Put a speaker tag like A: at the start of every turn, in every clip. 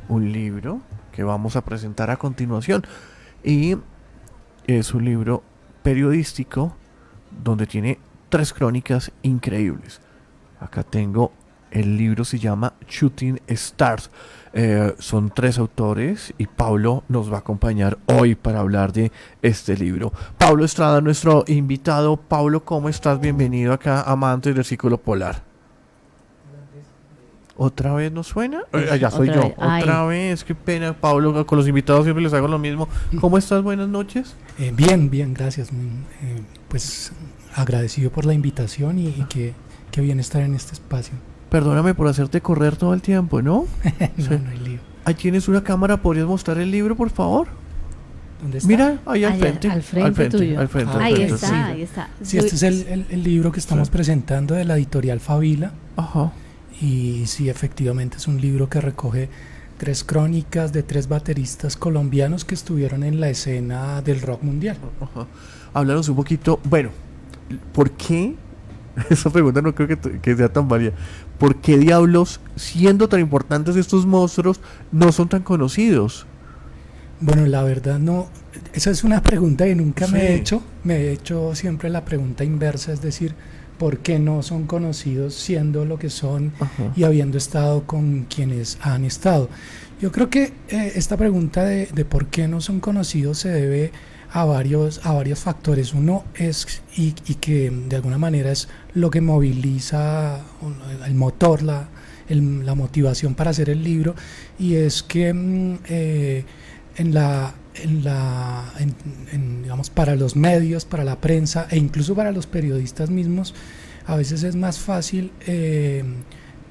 A: un libro que vamos a presentar a continuación. Y es un libro periodístico donde tiene 3 crónicas increíbles. Acá tengo el libro, se llama Shooting Stars. Son 3 autores y Pablo nos va a acompañar hoy para hablar de este libro. Pablo Estrada, nuestro invitado. Pablo, ¿cómo estás? Bienvenido acá, amantes del ciclo polar. ¿Otra vez no suena? Ya soy yo. Otra vez, qué pena, Pablo. Con los invitados siempre les hago lo mismo. ¿Cómo estás? Buenas noches.
B: Bien, gracias. Pues agradecido por la invitación y qué bien estar en este espacio.
A: Perdóname por hacerte correr todo el tiempo, ¿no?
B: No,
A: Sí.
B: no hay lío.
A: Ahí tienes una cámara, ¿podrías mostrar el libro, por favor?
B: ¿Dónde está?
A: Mira, ahí al
C: Allá,
A: frente.
C: al frente tuyo.
A: Al frente,
B: Ah,
A: al
C: Ahí
A: frente,
C: está,
A: sí.
C: ahí está.
B: Sí, este es el libro que estamos presentando de la editorial Fabila.
A: Ajá.
B: Y sí, efectivamente es un libro que recoge 3 crónicas de 3 bateristas colombianos que estuvieron en la escena del rock mundial.
A: Ajá. Háblanos un poquito. Bueno, ¿por qué? Esa pregunta no creo que sea tan válida. ¿Por qué diablos, siendo tan importantes estos monstruos, no son tan conocidos?
B: Bueno, la verdad no, esa es una pregunta que nunca me he
A: Sí.
B: hecho. Me he hecho siempre la pregunta inversa, es decir, ¿por qué no son conocidos siendo lo que son
A: Ajá.
B: y habiendo estado con quienes han estado? Yo creo que esta pregunta de por qué no son conocidos se debe a varios factores. Uno es, y que de alguna manera es lo que moviliza el motor, la motivación para hacer el libro, y es que digamos, para los medios, para la prensa e incluso para los periodistas mismos, a veces es más fácil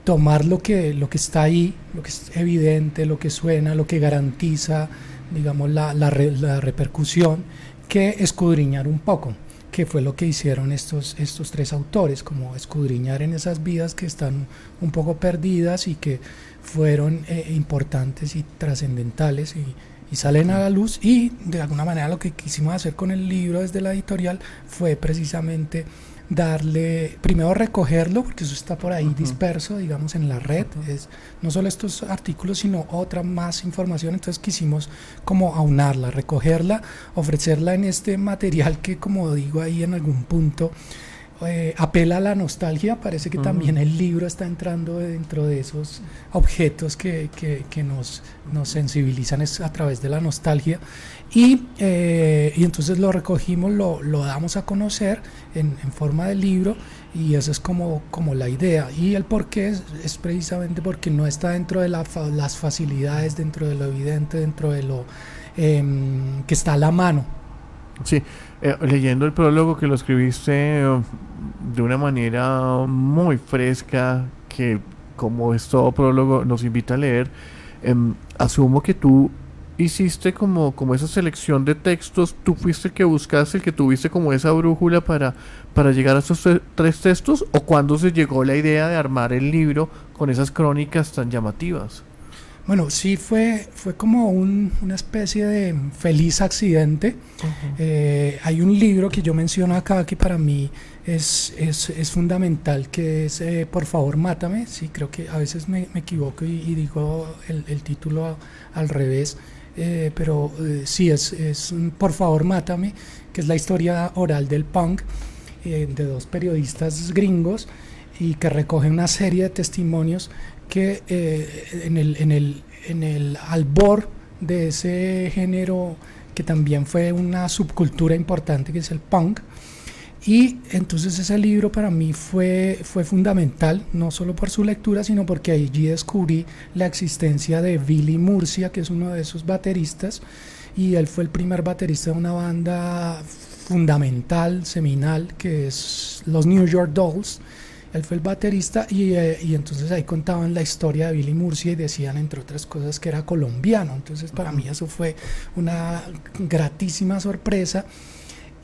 B: tomar lo que está ahí, lo que es evidente, lo que suena, lo que garantiza, digamos, la repercusión, que escudriñar un poco, que fue lo que hicieron estos 3 autores, como escudriñar en esas vidas que están un poco perdidas y que fueron importantes y trascendentales y salen a la luz. Y de alguna manera lo que quisimos hacer con el libro desde la editorial fue precisamente darle, primero recogerlo, porque eso está por ahí disperso, digamos, en la red, es no solo estos artículos sino otra más información. Entonces quisimos como aunarla, recogerla, ofrecerla en este material que, como digo ahí en algún punto, apela a la nostalgia. Parece que también el libro está entrando dentro de esos objetos que nos sensibilizan a través de la nostalgia, y entonces lo recogimos, lo damos a conocer en forma de libro, y esa es como la idea. Y el porqué es precisamente porque no está dentro de las facilidades, dentro de lo evidente, dentro de lo que está a la mano.
A: Sí, leyendo el prólogo que lo escribiste de una manera muy fresca, que como es todo prólogo nos invita a leer, asumo que tú hiciste como esa selección de textos. Tú fuiste el que buscaste, el que tuviste como esa brújula para llegar a estos 3 textos, o cuándo se llegó la idea de armar el libro con esas crónicas tan llamativas.
B: Bueno, sí fue como una especie de feliz accidente. Hay un libro que yo menciono acá que para mí es fundamental, que es Por favor, mátame. Sí, creo que a veces me equivoco y digo el título al revés, pero sí, es Por favor, mátame, que es la historia oral del punk, de 2 periodistas gringos, y que recoge una serie de testimonios que en el albor de ese género, que también fue una subcultura importante, que es el punk. Y entonces ese libro para mí fue fundamental, no solo por su lectura, sino porque allí descubrí la existencia de Billy Murcia, que es uno de esos bateristas, y él fue el primer baterista de una banda fundamental, seminal, que es los New York Dolls. Él fue el baterista, y entonces ahí contaban la historia de Billy Murcia y decían, entre otras cosas, que era colombiano. Entonces para mí eso fue una gratísima sorpresa,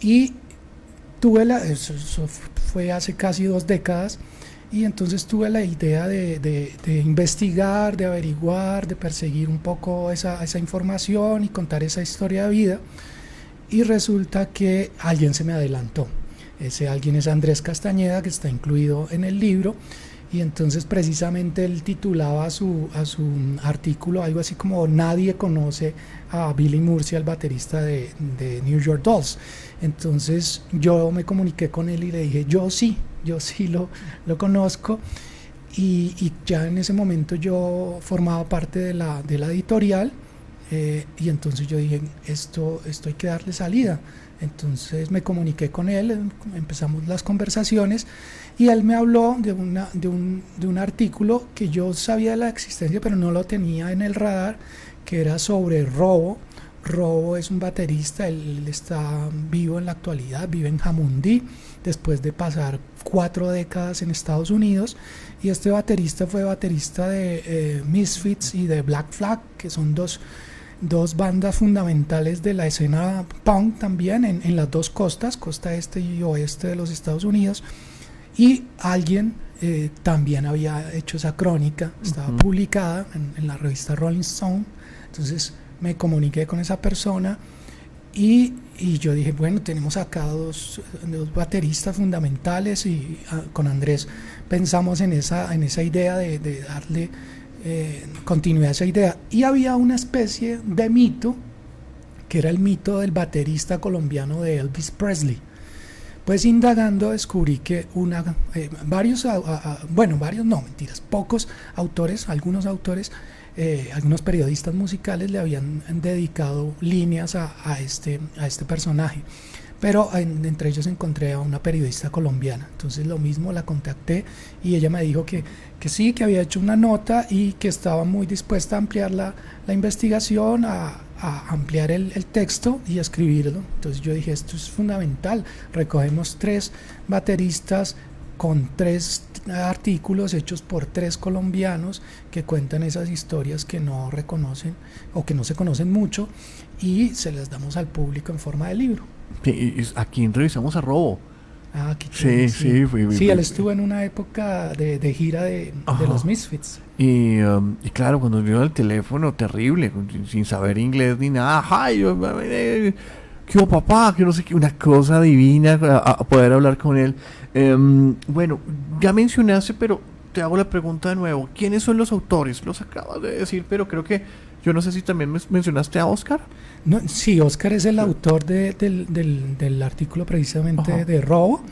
B: y eso fue hace casi 2 décadas, y entonces tuve la idea de investigar, de averiguar, de perseguir un poco esa información y contar esa historia de vida, y resulta que alguien se me adelantó. Ese alguien es Andrés Castañeda, que está incluido en el libro, y entonces precisamente él titulaba a su artículo algo así como Nadie conoce a Billy Murcia, el baterista de New York Dolls. Entonces yo me comuniqué con él y le dije, yo sí lo conozco, y ya en ese momento yo formaba parte de la editorial, y entonces yo dije, esto hay que darle salida. Entonces me comuniqué con él, empezamos las conversaciones y él me habló de un artículo que yo sabía de la existencia pero no lo tenía en el radar, que era sobre Robo. Robo es un baterista, él está vivo en la actualidad, vive en Jamundí, después de pasar 4 décadas en Estados Unidos, y este baterista fue baterista de Misfits y de Black Flag, que son dos bandas fundamentales de la escena punk también en las dos costas, costa este y oeste de los Estados Unidos, y alguien también había hecho esa crónica, estaba publicada en la revista Rolling Stone. Entonces me comuniqué con esa persona y yo dije, bueno, tenemos acá dos bateristas fundamentales, y con Andrés pensamos en esa idea de darle continuidad a esa idea. Y había una especie de mito, que era el mito del baterista colombiano de Elvis Presley. Pues indagando descubrí que pocos autores, algunos autores, algunos periodistas musicales le habían dedicado líneas a este personaje, pero entre ellos encontré a una periodista colombiana. Entonces lo mismo, la contacté y ella me dijo que sí, que había hecho una nota y que estaba muy dispuesta a ampliar la investigación, a ampliar el texto y a escribirlo. Entonces yo dije, esto es fundamental, recogemos 3 bateristas con 3 artículos hechos por 3 colombianos que cuentan esas historias que no reconocen o que no se conocen mucho, y se las damos al público en forma de libro.
A: Y aquí revisamos a Robo.
B: Ah, qué chévere,
A: sí,
B: él estuvo en una época de gira de los Misfits.
A: Y claro, cuando dio el teléfono, terrible, sin saber inglés ni nada. ¡Ay! ¿Qué hubo, papá? Que no sé qué, una cosa divina a poder hablar con él. Bueno, ya mencionaste, pero te hago la pregunta de nuevo. ¿Quiénes son los autores? Los acabas de decir, pero creo que yo no sé si también mencionaste a Oscar.
B: No, sí, Oscar es el autor del artículo precisamente de Robo,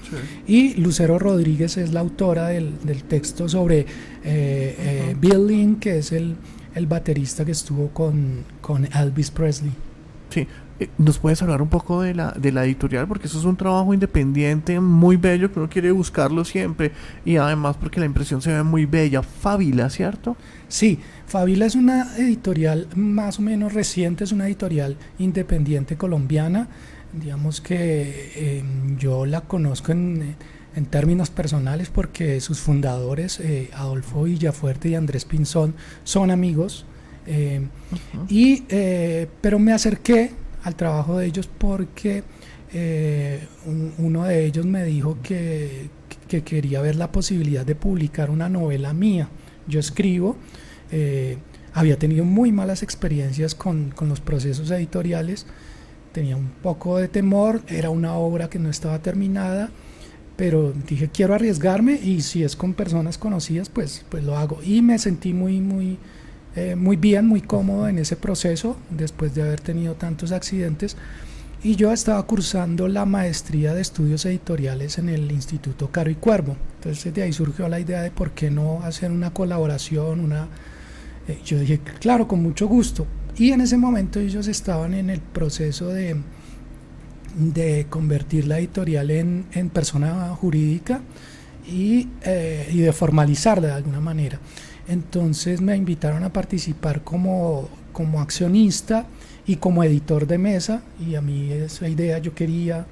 B: y Lucero Rodríguez es la autora del texto sobre Bill Lynn, que es el baterista que estuvo con Elvis Presley.
A: Sí. ¿Nos puedes hablar un poco de la editorial? Porque eso es un trabajo independiente muy bello, que uno quiere buscarlo siempre, y además porque la impresión se ve muy bella. Fábila, ¿cierto?
B: Sí, Fábila es una editorial más o menos reciente, es una editorial independiente colombiana. Digamos que yo la conozco en términos personales porque sus fundadores, Adolfo Villafuerte y Andrés Pinzón, son amigos, pero me acerqué al trabajo de ellos porque uno de ellos me dijo que quería ver la posibilidad de publicar una novela mía. Yo escribo, había tenido muy malas experiencias con los procesos editoriales, tenía un poco de temor, era una obra que no estaba terminada, pero dije, quiero arriesgarme, y si es con personas conocidas, pues lo hago. Y me sentí muy bien, muy cómodo en ese proceso, después de haber tenido tantos accidentes. Y yo estaba cursando la maestría de estudios editoriales en el Instituto Caro y Cuervo. Entonces de ahí surgió la idea de por qué no hacer una colaboración, yo dije, claro, con mucho gusto. Y en ese momento ellos estaban en el proceso de convertir la editorial en persona jurídica y de formalizarla de alguna manera. Entonces me invitaron a participar como accionista y como editor de mesa, y a mí esa idea, yo quería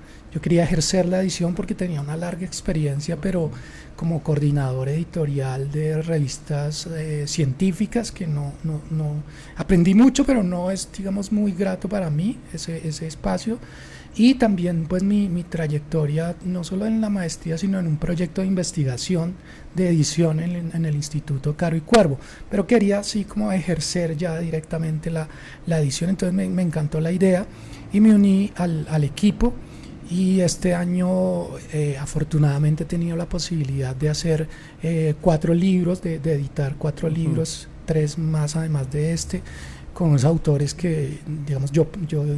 B: ejercer la edición porque tenía una larga experiencia, pero como coordinador editorial de revistas científicas, que no aprendí mucho, pero no es, digamos, muy grato para mí ese espacio. Y también pues mi trayectoria, no solo en la maestría, sino en un proyecto de investigación de edición en el Instituto Caro y Cuervo, pero quería así como ejercer ya directamente la edición. Entonces me encantó la idea y me uní al equipo, Y este año afortunadamente he tenido la posibilidad de hacer 4 libros, de editar 4 libros, 3 más además de este, con unos autores que, digamos, yo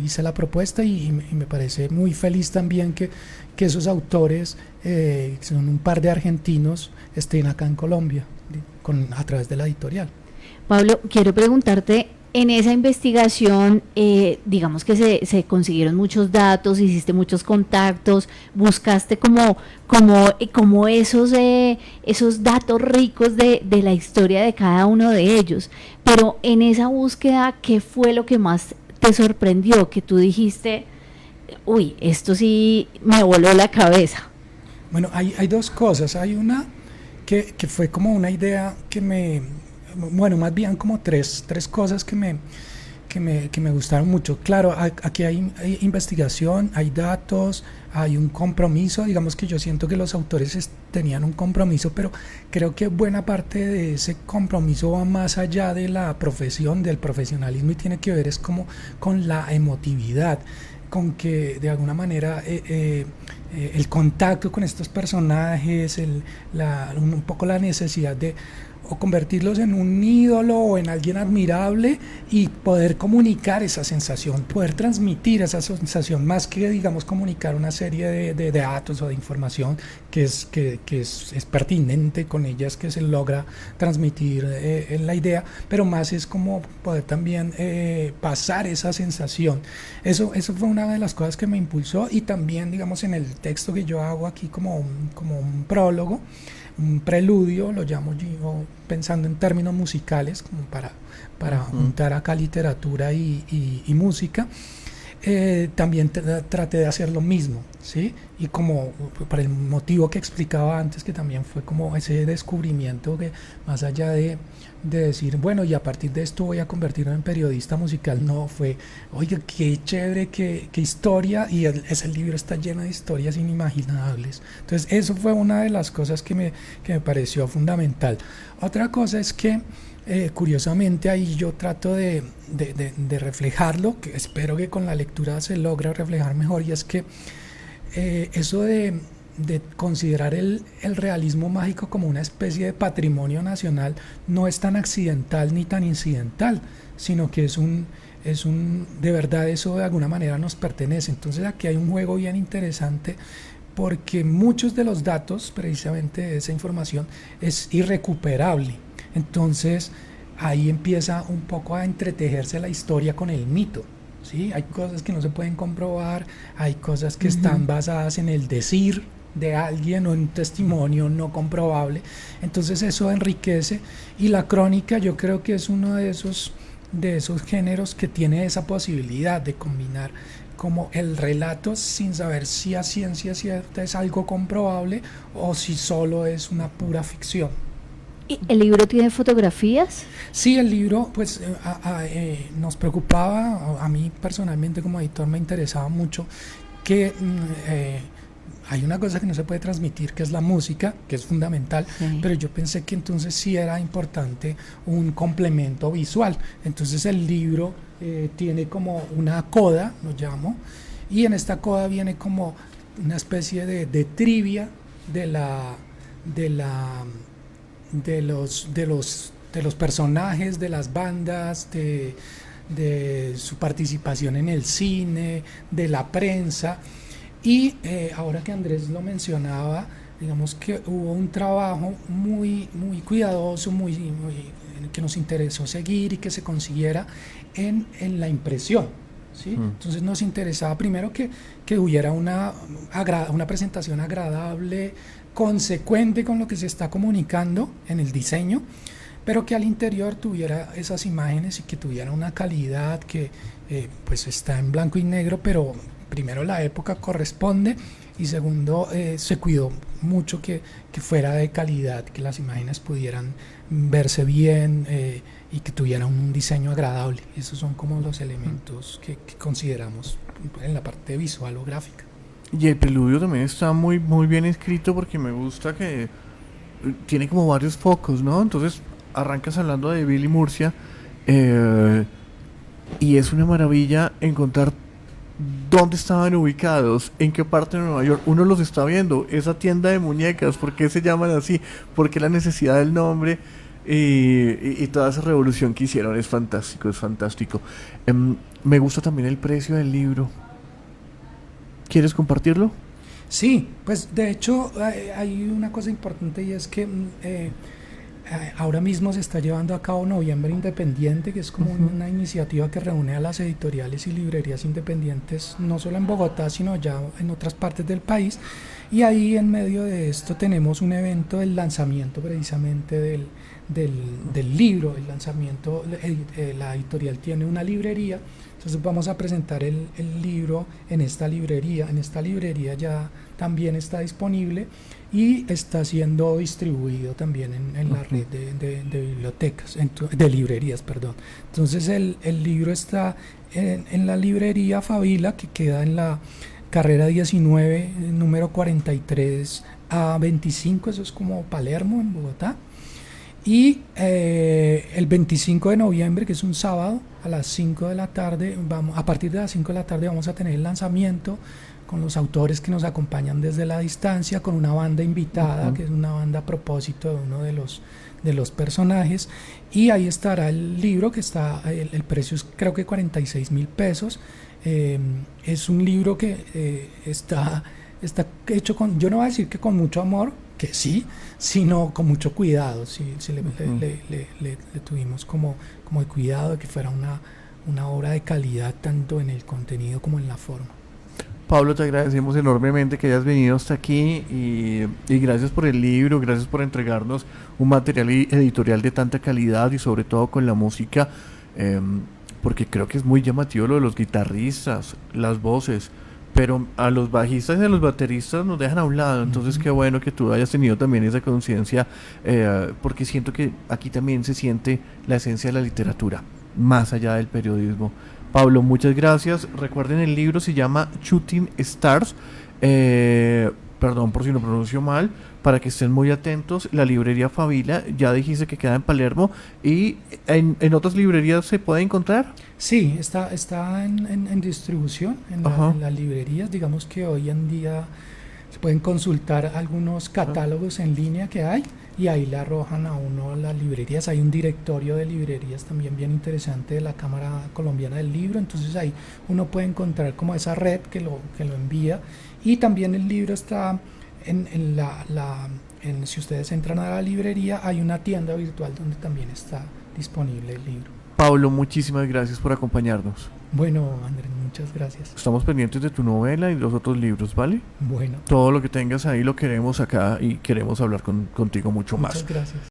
B: hice la propuesta y me parece muy feliz también que esos autores, que son un par de argentinos, estén acá en Colombia a través de la editorial.
C: Pablo, quiero preguntarte, en esa investigación, digamos que se consiguieron muchos datos, hiciste muchos contactos, buscaste como esos datos ricos de la historia de cada uno de ellos, pero en esa búsqueda, ¿qué fue lo que más te sorprendió? Que tú dijiste, uy, esto sí me voló la cabeza.
B: Bueno, hay 2 cosas. Hay una que fue como una idea bueno, más bien como tres cosas que me gustaron mucho. Claro, aquí hay investigación, hay datos, hay un compromiso. Digamos que yo siento que los autores tenían un compromiso, pero creo que buena parte de ese compromiso va más allá de la profesión, del profesionalismo, y tiene que ver es como con la emotividad, con que de alguna manera el contacto con estos personajes, un poco la necesidad de o convertirlos en un ídolo o en alguien admirable y poder comunicar esa sensación, poder transmitir esa sensación, más que, digamos, comunicar una serie de datos o de información que es pertinente con ellas, que se logra transmitir en la idea, pero más es como poder también pasar esa sensación. Eso fue una de las cosas que me impulsó, y también, digamos, en el texto que yo hago aquí como un prólogo, un preludio, lo llamo yo, pensando en términos musicales, como para juntar acá literatura y música. También traté de hacer lo mismo, ¿sí? Y como para el motivo que explicaba antes, que también fue como ese descubrimiento que más allá de decir, bueno, y a partir de esto voy a convertirme en periodista musical, no, fue, oiga, qué chévere, qué historia, y ese libro está lleno de historias inimaginables. Entonces eso fue una de las cosas que me pareció fundamental. Otra cosa es que curiosamente ahí yo trato de reflejarlo, que espero que con la lectura se logre reflejar mejor, y es que eso de considerar el realismo mágico como una especie de patrimonio nacional no es tan accidental ni tan incidental, sino que es de verdad, eso de alguna manera nos pertenece. Entonces aquí hay un juego bien interesante, porque muchos de los datos, precisamente de esa información, es irrecuperable. Entonces ahí empieza un poco a entretejerse la historia con el mito, ¿sí? Hay cosas que no se pueden comprobar, hay cosas que están basadas en el decir de alguien o en un testimonio no comprobable. Entonces eso enriquece, y la crónica yo creo que es uno de esos géneros que tiene esa posibilidad de combinar como el relato sin saber si a ciencia cierta es algo comprobable o si solo es una pura ficción.
C: ¿Y el libro tiene fotografías?
B: Sí, el libro pues nos preocupaba, a mí personalmente como editor me interesaba mucho que hay una cosa que no se puede transmitir, que es la música, que es fundamental, pero yo pensé que entonces sí era importante un complemento visual. Entonces el libro tiene como una coda, lo llamo, y en esta coda viene como una especie de trivia de los personajes, de las bandas, de su participación en el cine, de la prensa. Y ahora que Andrés lo mencionaba, digamos que hubo un trabajo muy cuidadoso, que nos interesó seguir y que se consiguiera en la impresión, ¿sí? Entonces nos interesaba primero que hubiera una presentación agradable, consecuente con lo que se está comunicando en el diseño, pero que al interior tuviera esas imágenes y que tuviera una calidad que pues está en blanco y negro, pero primero la época corresponde, y segundo se cuidó mucho que fuera de calidad, que las imágenes pudieran verse bien y que tuvieran un diseño agradable. Esos son como los elementos que consideramos en la parte visual o gráfica.
A: Y el preludio también está muy bien escrito, porque me gusta que tiene como varios focos, ¿no? Entonces arrancas hablando de Billy Murcia, y es una maravilla encontrar ¿Dónde estaban ubicados? ¿En qué parte de Nueva York? Uno los está viendo. Esa tienda de muñecas, ¿por qué se llaman así? ¿Por qué la necesidad del nombre? Y toda esa revolución que hicieron es fantástico, es fantástico. Me gusta también el precio del libro. ¿Quieres compartirlo?
B: Sí, pues de hecho hay una cosa importante y es que ahora mismo se está llevando a cabo Noviembre Independiente, que es como una iniciativa que reúne a las editoriales y librerías independientes, no solo en Bogotá, sino ya en otras partes del país. Y ahí en medio de esto tenemos un evento del lanzamiento precisamente del libro, el lanzamiento, la editorial tiene una librería, entonces vamos a presentar el libro en esta librería. En esta librería ya también está disponible y está siendo distribuido también en la red de bibliotecas, de librerías, perdón. Entonces el libro está en la librería Favila, que queda en la carrera 19, número 43 a 25, eso es como Palermo en Bogotá. Y el 25 de noviembre, que es un sábado, a las 5 de la tarde, a partir de las 5 de la tarde vamos a tener el lanzamiento con los autores que nos acompañan desde la distancia, con una banda invitada, que es una banda a propósito de uno de los personajes. Y ahí estará el libro, que está, el precio es creo que 46.000 pesos. Es un libro que está hecho con, yo no voy a decir que con mucho amor, que sí, sino con mucho cuidado. Sí, le tuvimos como el cuidado de que fuera una obra de calidad tanto en el contenido como en la forma.
A: Pablo, te agradecemos enormemente que hayas venido hasta aquí y gracias por el libro, gracias por entregarnos un material editorial de tanta calidad y sobre todo con la música, porque creo que es muy llamativo lo de los guitarristas, las voces, pero a los bajistas y a los bateristas nos dejan a un lado. Entonces qué bueno que tú hayas tenido también esa conciencia, porque siento que aquí también se siente la esencia de la literatura, más allá del periodismo. Pablo, muchas gracias. Recuerden, el libro se llama Shooting Stars, perdón por si lo pronuncio mal, para que estén muy atentos. La librería Favila, ya dijiste que queda en Palermo, y en otras librerías se puede encontrar.
B: Sí, está en distribución en las librerías. Digamos que hoy en día se pueden consultar algunos catálogos en línea que hay y ahí le arrojan a uno las librerías. Hay un directorio de librerías también bien interesante de la Cámara Colombiana del Libro, entonces ahí uno puede encontrar como esa red que lo envía. Y también el libro está si ustedes entran a la librería, hay una tienda virtual donde también está disponible el libro.
A: Pablo, muchísimas gracias por acompañarnos.
B: Bueno, Andrés, muchas gracias.
A: Estamos pendientes de tu novela y los otros libros, ¿vale?
B: Bueno.
A: Todo lo que tengas ahí lo queremos acá y queremos hablar contigo mucho más.
B: Muchas gracias.